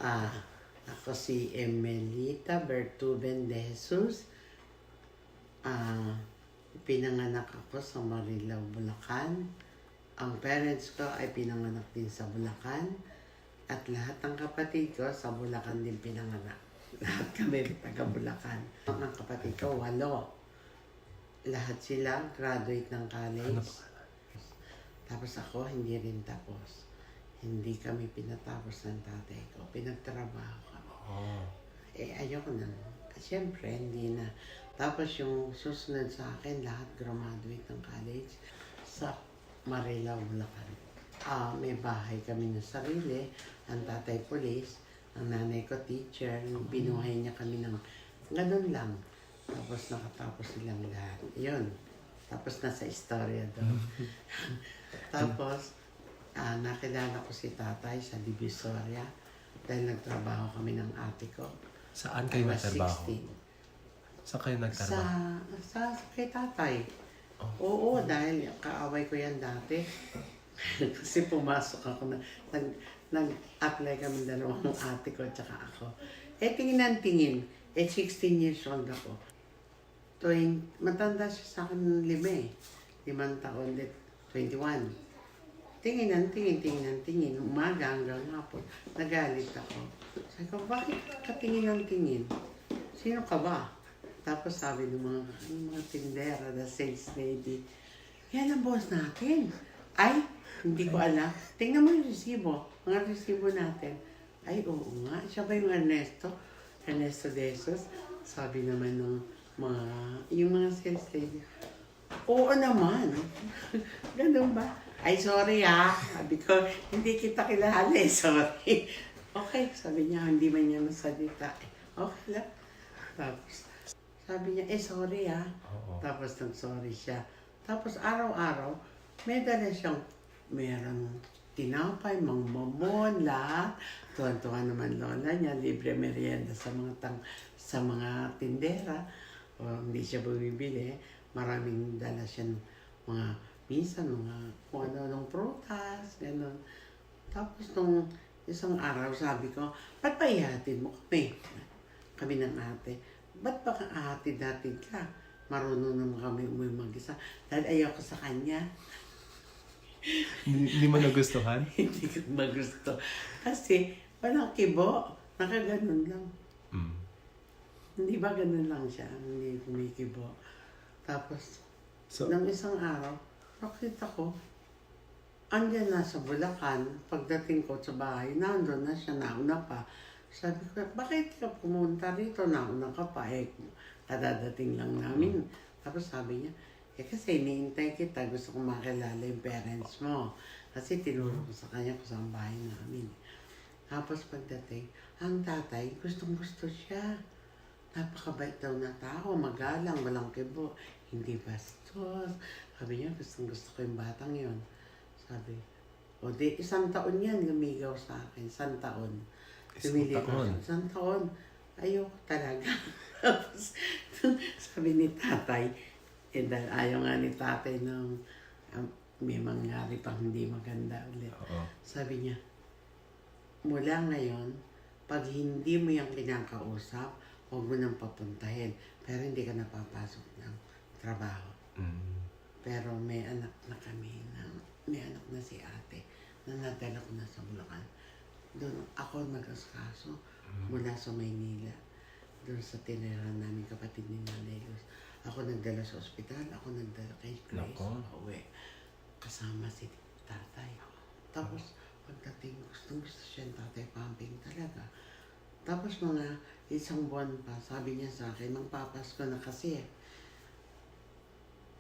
Ah, Ako si Emelita Bertuben de Jesus. Pinanganak ako sa Marilao, Bulacan. Ang parents ko ay pinanganak din sa Bulacan. At lahat ng kapatid ko sa Bulacan din pinanganak. Lahat kami taga Bulacan. Ang kapatid ko, 8. Lahat sila graduate ng college. Tapos ako, hindi rin tapos. Hindi kami pinatapos ng tatay ko. Pinagtrabaho kami. Ayoko na. Siyempre, hindi na. Tapos yung susunod sa akin, lahat graduate ng college sa Marilao, Bulacan. May bahay kami na sarili. Ang tatay police, ang nanay ko teacher. Binuhay niya kami ng ganun lang. Tapos nakatapos silang lahat. Yun. Tapos nasa istorya doon. Tapos, nakilala ko si tatay sa Divisoria dahil nagtrabaho kami ng ate ko. Saan kayo nagtrabaho? 16. Saan kayo nagtrabaho? Sa kay tatay. Oo, dahil kaaway ko yan dati. Kasi pumasok ako na, nag-apply kami dalawang ate ko at saka ako. Tingin ng tingin. 16 years old ako. Matanda siya sa akin ng 5 taon, 21. Tingin ng tingin. Umaga hanggang hapon. Nagalit ako. Sabi ko, bakit ka tingin ng tingin? Sino ka ba? Tapos sabi ng mga tindera, the sales lady, yan ang boss natin. Ay, hindi ko alam. Tingnan mo yung resibo. Mga resibo natin. Ay, oo nga. Siya ba yung Ernesto? Ernesto de Jesus? Sabi naman ng yung mga sales lady. Oo naman. Ganun ba? Ay, sorry Sabi ko, hindi kita kilala sorry. Okay, sabi niya, hindi man niya masalita. Okay lang. Tapos, sabi niya, sorry Tapos nag-sorry siya. Tapos araw-araw, may dala siyang, merong tinapay, mangmamon, lahat. Tuwan-tuwa naman lola niya, libre merienda sa mga tindera. O hindi siya bumibili. Maraming dala siya minsan kung ano prutas, gano'n. Tapos nung isang araw, sabi ko, ba't pa ihatid mo kami? Kami ng ate. Ba't ba ahatid-hatid ka? Marunong naman kami umuwi mag-isa. Dahil ayaw ko sa kanya. Hindi mo nagustuhan? Hindi ko magusto. Kasi walang kibo. Nakaganon lang. Hindi ba ganun lang siya? Hindi kumikibo. Tapos, nang isang araw, nakita ko, andyan na sa Bulacan. Pagdating ko sa bahay, nandun na siya, nauna pa. Sabi ko, bakit ka pumunta rito? Nauna ka pa. Kadadating lang namin. Tapos sabi niya, kasi iniintay kita, gusto ko makilala yung parents mo. Kasi tinuro ko sa kanya kung saan bahay namin. Tapos pagdating, ang tatay, gustong-gusto siya. Napakabait daw na tao, magalang, walang kibo. Hindi bastos. Sabi niya, gustong-gusto ko yung batang yon. Sabi, 1 taon yan, lumigaw sa akin. 1 taon. Isang taon. Ayoko talaga. Tapos, sabi ni tatay, dahil ayaw nga ni tatay ng may mangyari pang hindi maganda ulit. Sabi niya, mula ngayon, pag hindi mo yung kinakausap, huwag mo nang papuntahin. Pero hindi ka napapasok ng trabaho. Pero may anak na kami, may anak na si ate, na nadala ko na sa Bulacan. Doon ako nag-askaso mula sa Maynila. Doon sa tinirahan namin kapatid ni Nanay Luz. Ako nagdala sa ospital, ako nagdala kay Grace. Uwi. Kasama si tatay. Tapos, pagdating, gusto siya yung tatay pumping talaga. Tapos mga 1 buwan pa, sabi niya sa akin, magpapasko na kasi.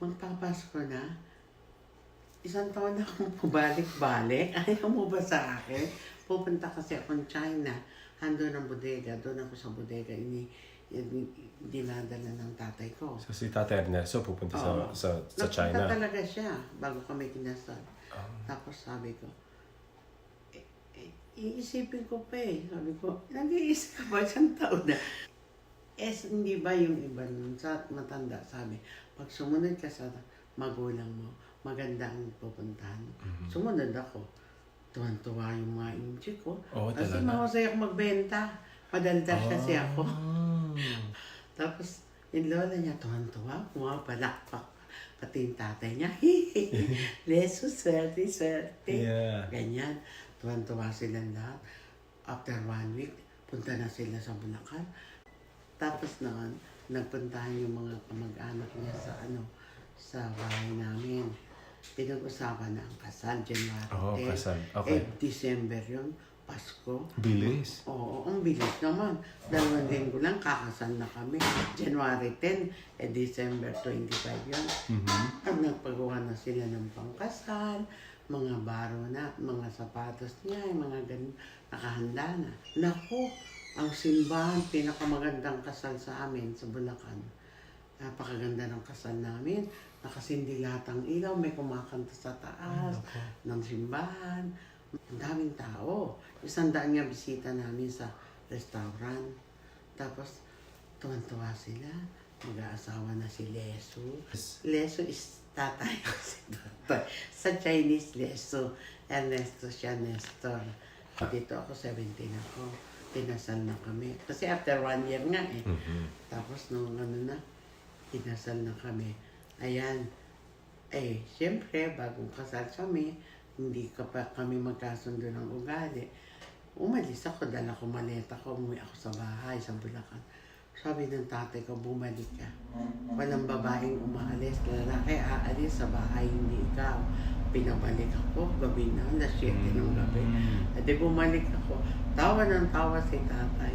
Magpapasko na? 1 taon na akong pabalik-balik. Ayaw mo ba sa akin? Pupunta kasi akong China. Ando ng bodega. Doon ako sa bodega. Dinadala ng tatay ko. So si Tatay Ernesto pupunta sa China? Nagpunta talaga siya bago kami kinasal. Tapos sabi ko, iisipin ko pa Sabi ko, nag-iisip ka ba 1 taon na? Hindi ba yung iba nun sa matanda, sabi, pag sumunod ka sa magulang mo, maganda ang pupuntahan. Sumunod ako. tuwan-tuwa yung mga inchi ko. Oo, Kasi talaga? mahusay ako magbenta. Madaldal kasi ako. Tapos, yung lola niya, tuwan-tuwa, pumapalakpak. Pati yung tatay niya, Leso, swerte, swerte. Yeah. Ganyan. Tuwan-tuwa silang lahat. After 1 week, punta na sila sa Bulacan. Tapos noon, nagpuntahan yung mga kamag-anak niya sa bahay namin. Pinag-usapan na ang kasal, January 10. Oo, kasal. Okay. December yun, Pasko. Bilis. Oo, ang bilis naman. 2 linggo lang, kakasal na kami. January 10, December 25 yun. At nagpagawa na sila ng pangkasal, mga baro na, mga sapatos niya, yung mga ganun, nakahanda na. Naku, ang simbahan, pinakamagandang kasal sa amin sa Bulacan. Napakaganda ng kasal namin. Nakasindi lahat ang ilaw, may kumakanta sa taas ng simbahan. Ang daming tao. 100 nga bisita namin sa restaurant. Tapos, tuwan-tuwa sila. Mag-aasawa na si Leso. Leso is tatay. Sa Chinese, Leso. Ernesto siya, Nestor. Dito ako, 17 ako. Pinasal na kami. Kasi after 1 year nga eh. Tapos nung pinasal na kami. Ayan. Eh, siyempre, bagong kasal kami, hindi kami magkasundo ng ugali. Umalis ako, dala ko maleta ko, umuwi ako sa bahay, sa Bulacan. Sabi ng tatay ko, bumalik ka. Walang babaeng umaalis, lalaki aalis sa bahay, hindi ikaw. Pinabalik ako, gabi na, alas 7 ng gabi. At bumalik ako, tawa ng tawa si tatay.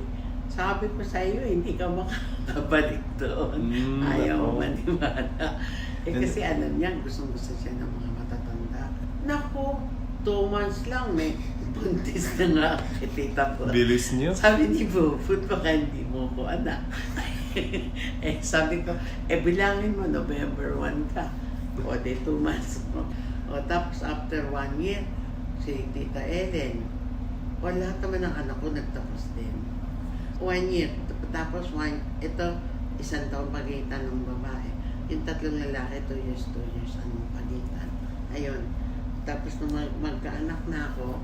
Sabi ko sa iyo, hindi ka makakabalik doon. Ayaw mo maniwala. Kasi alam niya, gustong-gusto siya ng mga matatanda. Naku, 2 months lang, may buntis na nga kitita po. Bilis niyo? Sabi ni Bufut, baka hindi mo ko anak. Sabi ko, bilangin mo, November 1 ka. O, 2 months mo. O, tapos after 1 year, si Tita Ellen, lahat naman ng anak ko nagtapos din. 1 year. Tapos ito, 1 taon pagitan ng babae. Yung 3 lalaki, 2 years ang pagitan. Ayun. Tapos nung magkaanak na ako,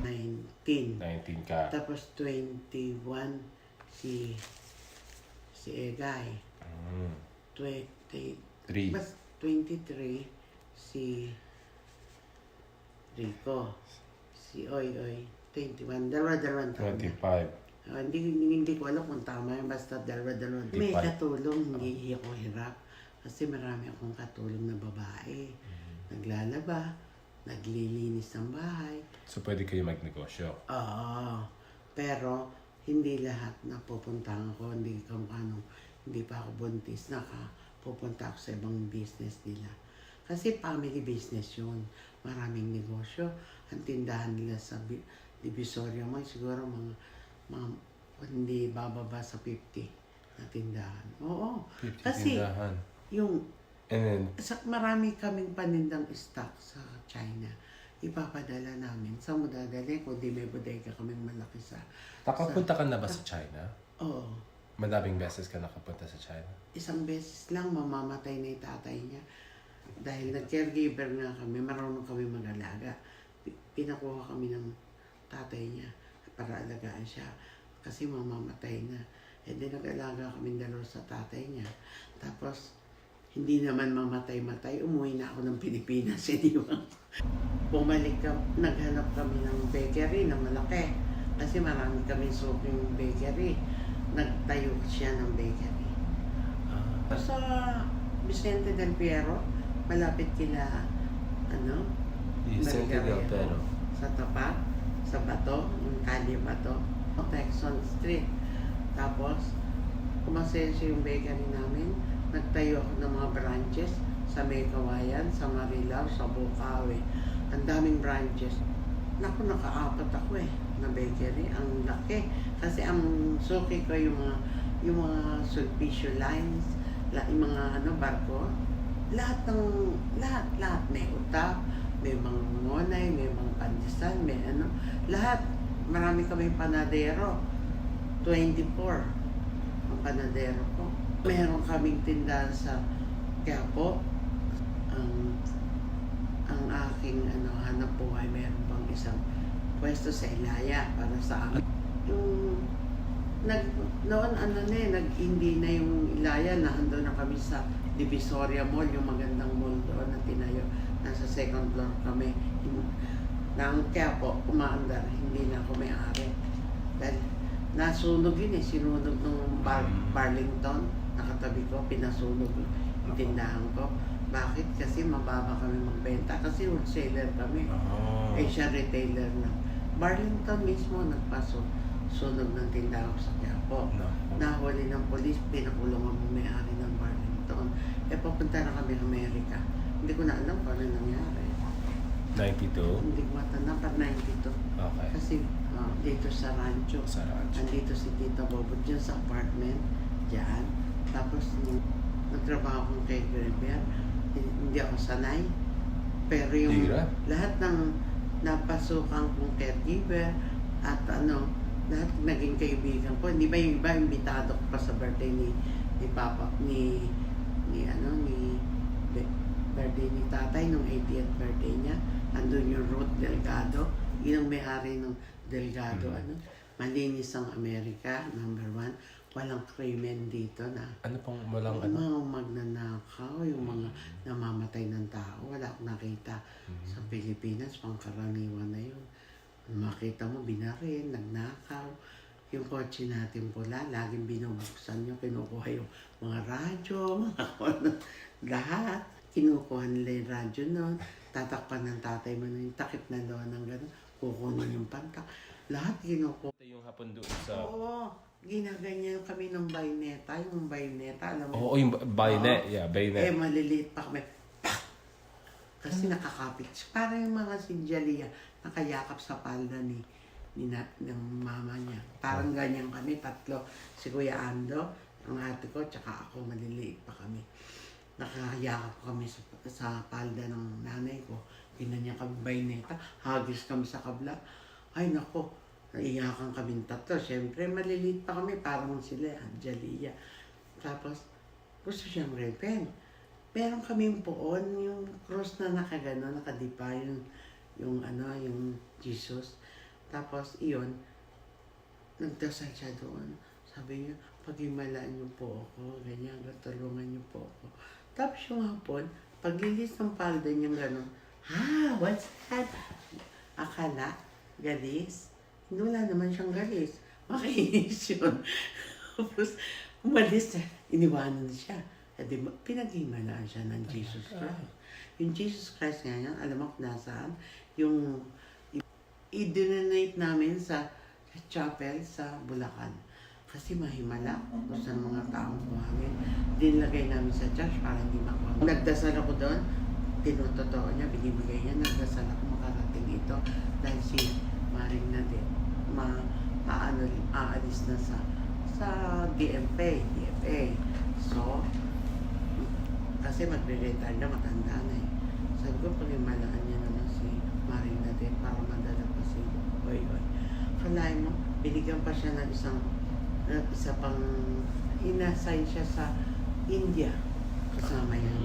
19. 19 ka. Tapos 21 si Egay. 3. Mas 23 si Rico. Si Oy. 21. Dalawa-dalawang taon na. 25. Hindi ko alam kung tama yun. Basta dalawa-dalawang. May katulong, hindi ako hirap. Kasi marami akong katulong na babae. Naglalaba, naglilinis ng bahay. So, pwede kayo magnegosyo? Oo. Pero, hindi lahat na pupuntahan ko. Hindi pa ako buntis. Pupunta ako sa ibang business nila. Kasi family business yun. Maraming negosyo. Ang tindahan nila sa Divisoria mo, siguro mga hindi bababa sa 50 na tindahan. Oo. 50 kasi tindahan. And then, marami kaming panindang stock sa China. Ipapadala namin. Sa mo dadali, kundi may bodega kaming malaki sa... nakapunta ka na ba sa China? Oo. Madaming beses ka nakapunta sa China? 1 beses lang, mamamatay na yung tatay niya. Dahil nag-caregiver nga kami, marunong kami mag-alaga. Pinakuha kami ng tatay niya para alagaan siya. Kasi mamamatay na. Then nag-alaga kami 2 sa tatay niya. Tapos, hindi naman mamatay-matay. Umuwi na ako ng Pilipinas. Bumalik naghanap kami ng bakery na malaki. Kasi marami kami suking bakery. Nagtayo siya ng bakery. Sa Vicente del Piero, malapit kila, Vicente del Piero. Sa tapat, sa Bato, yung Kalye Bato, Texon Street. Tapos, kumasenso yung bakery namin. Nagtayo ako ng mga branches sa Maykawayan, sa Marilao, sa Bukawi. Ang daming branches. Naku, naka-4 ako na bakery. Ang laki. Kasi ang suki ko yung mga sulpicio lines, yung mga barko. Lahat. May utap, may mga ngonay, may mga pandesal, may lahat. Marami kami panadero. 24 ang panadero ko. Meron kaming tindahan sa Quiapo. Ang aking hanap buhay, meron pang isang pwesto sa Ilaya para sa amin. Yung noon hindi na yung Ilaya, nandun na kami sa Divisoria Mall, yung magandang mall doon na tinayo. Nasa second floor kami. Nang kaya po, umaandar, hindi na ako may-ari. Dahil nasunog yun sinunog ng Burlington, nakatabi ko, pinasunog yung tindahan ko. Bakit? Kasi mababa kami magbenta, kasi wholesaler kami. Siya retailer na. Burlington mismo nagpasunog ng tindahan ko sa Quiapo. Nahuli ng polis, pinakulong ang may-ari ng Burlington. Papunta na kami Amerika. Hindi ko na alam kung ano nangyari. 92? Hindi ko matanda, pa 92. Okay. Kasi dito sa rancho. Andito si Tita Bobot dyan sa apartment. Diyan. Tapos nagtrabaho akong kay Greber. Hindi ako sanay. Pero yung lahat ng napasukan kong caregiver at lahat naging kaibigan ko. Hindi ba yung iba, imbitado ko pa sa birthday ni Papa, ni birthday ni tatay, nung 80th birthday niya. Andun yung Ruth Delgado, yun ang may-ari ng Delgado. Malinis ang Amerika, number 1. Walang krimen dito na. Ano pong walang mga magnanakaw, yung mga namamatay ng tao. Wala akong nakita sa Pilipinas, pangkaraniwan na yun. Makita mo, binarin, nagnakaw. Yung kotse natin pula, laging binubuksan nyo, kinukuha yung mga radyo, lahat. Kinukuha nila yung radyo nun, tatakpan ng tatay mo yung takip na loan ng gano'n, kukunin yung pantak. Lahat kinukuha. Yung hapon doon sa... Oo, ginaganyan kami ng bayneta, yung bayneta, alam mo? Oo, yung bayonet, bayonet. Maliliit pa kami. Pak! Kasi nakakapit. Para yung mga sinjalya, nakayakap sa palda ng mama niya. Parang ganyan kami, tatlo. Si Kuya Ando, ang ate ko, tsaka ako, maliliit pa kami. Nakayakap kami sa palda ng nanay ko. Ginanyan kami bayneta, hagis kami sa kabla. Ay nako, naiyakan kami tatlo. Siyempre, maliliit pa kami, parang sila, Angelia. Tapos, gusto siyang repen. Meron kaming poon, yung cross na nakagano, nakadipa, yung Jesus. Tapos, iyon, nagdasal siya doon. Sabi niya, pag-imalaan niyo po ako, ganyan, tulungan niyo po ako. Tapos yung hapon, paglilis ng palda niya gano'n, what's that? Akala, galis. Hindi, wala naman siyang galis. Makinis yun. Tapos, umalis siya. Iniwanan siya. Pinag-imalaan siya ng Jesus Christ. Yung Jesus Christ nga yan, alam mo kung nasaan? Yung i-donate namin sa chapel sa Bulacan. Kasi mahimala kung saan mga taong buhangin. Dinlagay namin sa church para hindi makuha. Nagdasal ako doon, tinutotoo niya, binibigay niya, nagdasal ako makarating ito dahil si Maring na din, aalis na sa DFA. So, kasi magre-retire na, matanda na eh. Sabi ko, pag-imalaan niya naman si Maring na din para madala pa si Oy. Kalahin mo, binigyan pa siya ng isa pang inassign siya sa India kasama yan.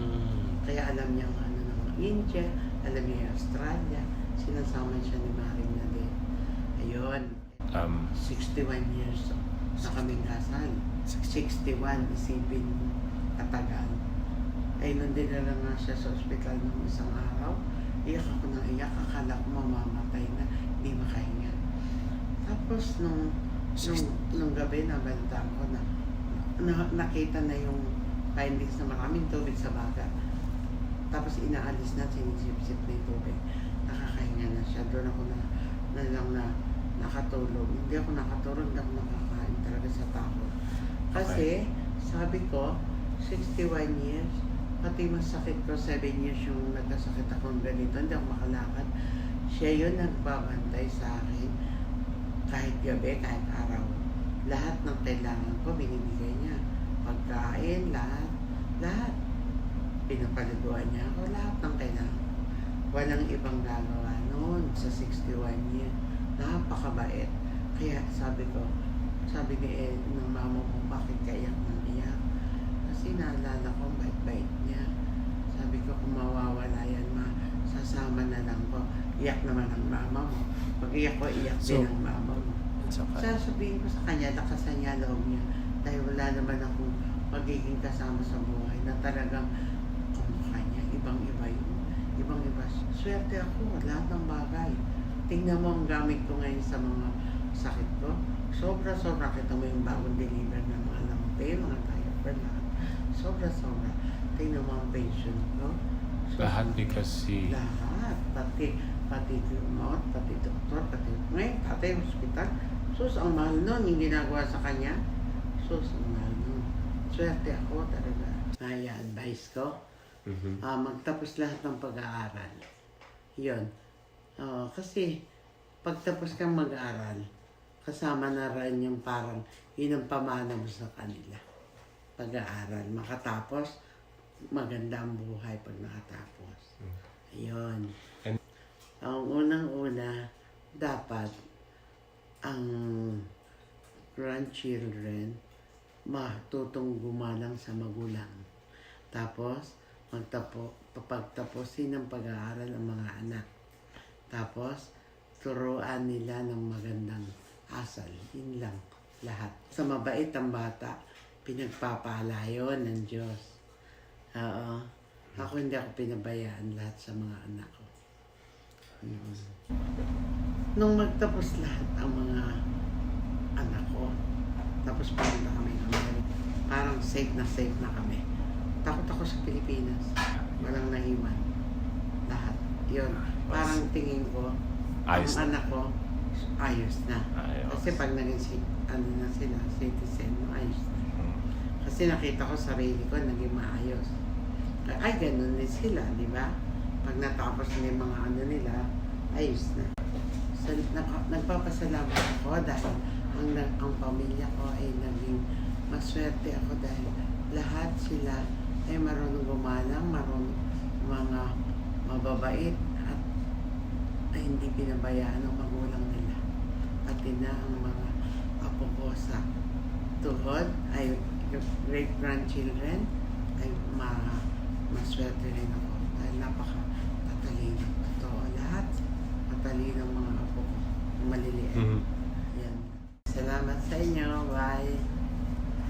Kaya alam niya ang ng India, alam niya yung Australia, sinasama siya ni Maring na din. Ayun. 61 years na kaming kasal. 61, isipin mo, katagal. Ay, nung dinala nga siya sa ospital ng isang araw, iyak ako ng iyak, akala ko mamamatay na, hindi makahinga. Tapos nung gabi, nabanta ko na nakita na yung findings na maraming tubig sa baga. Tapos inaalis na, sinisip-sip na yung tubig. Nakakahinga na siya. Doon ako na nakatulog. Hindi ako nakatulog, hindi ako nakakain talaga sa takot. Kasi, sabi ko, 61 years, pati masakit ko, 7 years yung nagkasakit akong ganito, hindi ako makalakad. Siya yun nagbabantay sa akin, kahit gabi, kahit araw. Lahat ng kailangan ko, binibigay niya. Pagkain, lahat. Pinapaliguan niya ako, lahat ng kailangan. Walang ibang gagawa noon sa 61 years. Napakabait. Kaya sabi ni ng mama mo, bakit kaiyak ng iyak? Kasi naalala ko, bait-bait niya. Sabi ko, kung mawawala yan, sasama na lang ko. iyak naman ang mama mo. Pag iyak ko, iyak din ang mama mo. It's okay. Sasabihin ko sa kanya, lakasan niya loob niya. Dahil wala naman akong magiging kasama sa buhay na talagang kumukha niya. Ibang-iba yun. Ibang-iba. Swerte ako, lahat ng bagay. Tingnan mo ang gamit ko ngayon sa mga sakit ko. Sobra-sobra. Kita mo yung bagong deliver ng mga lampe, mga diaper, lahat. Sobra-sobra. Tingnan mo ang pension ko. Lahat because he... Lahat. Pati remote, pati doktor, pati ngayon, tatay hospital. Sus, ang mahal nun, yung ginagawa sa kanya. Sus, ang mahal nun. Swerte ako talaga. Kaya advice ko, magtapos lahat ng pag-aaral. Yun. Kasi, pagtapos kang mag-aaral, kasama na rin yung parang, yun ang pamana mo sa kanila. Pag-aaral, makatapos, maganda ang buhay pag nakatapos. Ayun. Ang unang-una, dapat ang grandchildren matutong gumalang sa magulang. Tapos, pagtapusin ng pag-aaral ang mga anak. Tapos, turuan nila ng magandang asal. Yun lang, lahat. Sa mabait ang bata, pinagpapala yun ng Diyos. Oo. Ako hindi ako pinabayaan lahat sa mga anak ko. Nung magtapos lahat ang mga anak ko, tapos pumunta kami ng Amerika, parang safe na kami. Takot ako sa Pilipinas. Walang nahiwan. Lahat. Yun. Parang tingin ko, Ayos ang anak ko, ayos na. Ayos. Kasi pag naging na sila, citizen, ayos na. Kasi nakita ko sarili ko, naging maayos. Ay, ganun din sila, di ba? Pag natapos na yung mga ano nila, ayos na. So, nagpapasalamat ako dahil ang pamilya ko ay naging maswerte ako dahil lahat sila ay marunong gumalang, marunong mga mababait at ay hindi pinabayaan ng magulang nila. Pati na ang mga apo ko sa tuhod ay great-grandchildren ay maswerte rin ako dahil